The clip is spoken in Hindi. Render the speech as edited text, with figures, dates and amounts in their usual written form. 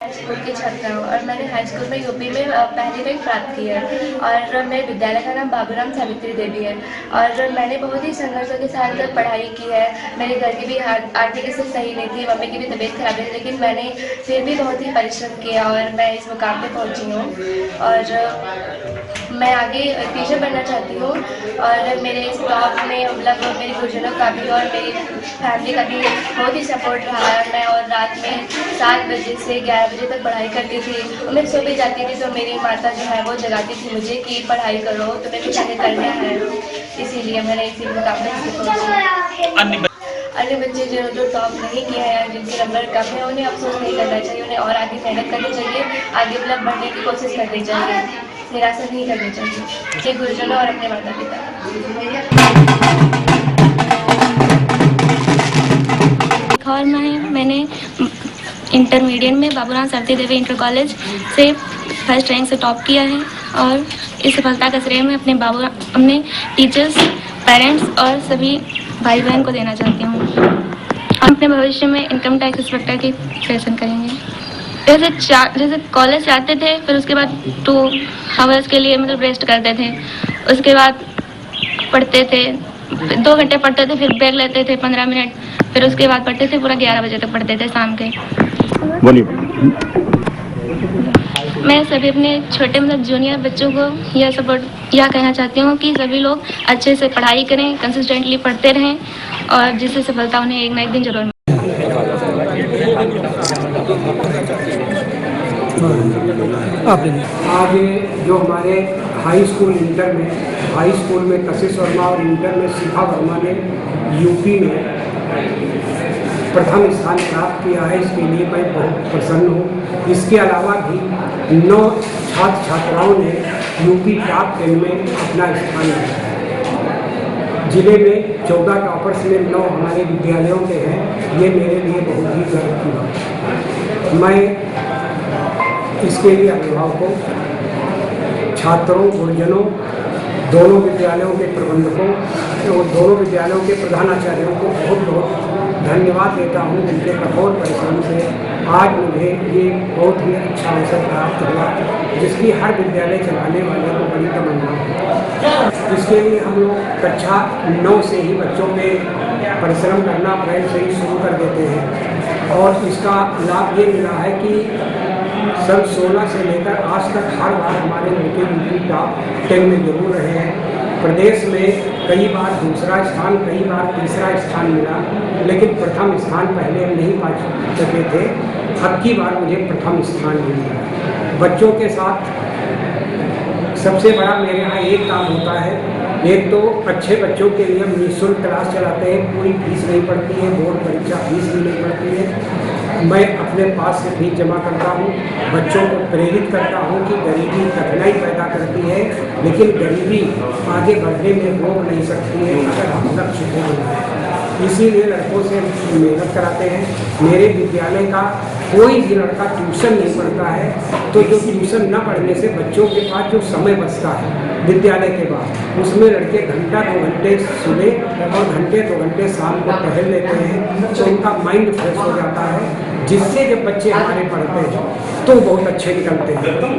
हाई स्कूल की छात्रा हूँ और मैंने हाई स्कूल में यूपी में पहली रैंक प्राप्त की है। और मेरे विद्यालय का नाम बाबूराम सावित्री देवी है। और मैंने बहुत ही संघर्षों के साथ पढ़ाई की है। मेरे घर की भी आर्थिक स्थिति सही नहीं थी, मम्मी की भी तबीयत खराब थी, लेकिन मैंने फिर भी बहुत ही परिश्रम किया और मैं इस मुकाम पे पहुँची हूँ। और मैं आगे टीचर बनना चाहती हूँ। और मेरे इस टॉप में मतलब मेरे गुरुजनों का भी और मेरी फैमिली का भी बहुत ही सपोर्ट रहा है। मैं और रात में 7 बजे से 11 बजे तक पढ़ाई करती थी और मैं सो भी जाती थी तो मेरी माता जो है वो जगाती थी मुझे कि पढ़ाई करो, तुम्हें कुछ आगे करना है। इसीलिए मैंने इसी मुकाबले से पहुंची। अन्य बच्चे जो टॉप नहीं किए हैं, जिनके नंबर कम है, उन्हें अफसोस नहीं करना चाहिए, उन्हें और आगे मेहनत करनी चाहिए, आगे मतलब बढ़ने की कोशिश करनी चाहिए, निराशा नहीं करनी चाहिए। ये गुरुजनों और अपने माता पिता। और मैंने इंटरमीडिएट में बाबूराम सावित्री देवी इंटर कॉलेज से फर्स्ट रैंक से टॉप किया है और इस सफलता का श्रेय मैं अपने टीचर्स, पेरेंट्स और सभी भाई बहन को देना चाहती हूँ। हम अपने भविष्य में इनकम टैक्स इंस्पेक्टर की प्रिपरेशन करेंगे। जैसे कॉलेज जाते थे, फिर उसके बाद 2 आवर्स के लिए मतलब रेस्ट करते थे, उसके बाद पढ़ते थे, 2 घंटे पढ़ते थे, फिर ब्रेक लेते थे 15 मिनट, फिर उसके बाद पढ़ते थे, पूरा 11 बजे तक पढ़ते थे शाम के। मैं सभी अपने छोटे मतलब जूनियर बच्चों को यह कहना चाहती हूँ कि सभी लोग अच्छे से पढ़ाई करें, कंसिस्टेंटली पढ़ते रहें और जिससे सफलता उन्हें एक ना एक दिन जरूर मिले। आगे जो हमारे हाई स्कूल में कशिश वर्मा और इंटर में शिखा वर्मा ने यूपी में प्रथम स्थान प्राप्त किया है, इसके लिए मैं बहुत प्रसन्न हूँ। इसके अलावा भी 9 छात्र छात्राओं ने यूपी टॉप 10 में अपना स्थान लिया। जिले में 14 टॉपर्स में 9 हमारे विद्यालयों के हैं, ये मेरे लिए बहुत ही गर्व की बात है। मैं इसके लिए अभिभावकों, छात्रों, गुरुजनों, दोनों विद्यालयों के प्रबंधकों और दोनों विद्यालयों के प्रधानाचार्यों को बहुत बहुत धन्यवाद देता हूँ। उनके कठोर परिश्रम से आज मुझे ये बहुत ही अच्छा अवसर प्राप्त हुआ, जिसकी हर विद्यालय चलाने वाले को बड़ी तमन्ना है। इसके लिए हम लोग कक्षा 9 से ही बच्चों में परिश्रम करना अप्रैल से ही शुरू कर देते हैं और इसका लाभ ये मिला है कि सन 16 से लेकर आज तक हर बार हमारे लड़के यूपी टॉप 10 में जरूर रहे हैं। प्रदेश में कई बार दूसरा स्थान, कई बार तीसरा स्थान मिला, लेकिन प्रथम स्थान पहले हम नहीं पा सके थे। अब की बार मुझे प्रथम स्थान मिला। बच्चों के साथ सबसे बड़ा मेरे यहाँ एक काम होता है, एक तो अच्छे बच्चों के लिए हम निःशुल्क क्लास चलाते हैं, कोई फीस नहीं पड़ती है, बोर्ड परीक्षा फीस भी नहीं पड़ती है। मैं अपने पास से फीस जमा करता हूँ, बच्चों को प्रेरित करता हूँ कि गरीबी कठिनाई पैदा करती है, लेकिन गरीबी आगे बढ़ने में रोक नहीं सकती है अगर हम लक्ष्य को बनाएं। इसीलिए लड़कों से मेहनत कराते हैं। मेरे विद्यालय का कोई भी लड़का ट्यूशन नहीं पढ़ता है, तो जो ट्यूशन न पढ़ने से बच्चों के पास जो समय बचता है विद्यालय के बाद, उसमें लड़के घंटा 2 घंटे सुबह और घंटे 2 घंटे शाम को टहल लेते हैं, तो उनका माइंड फ्रेश हो जाता है, जिससे जब बच्चे हमारे पढ़ते हैं तो बहुत अच्छे निकलते हैं।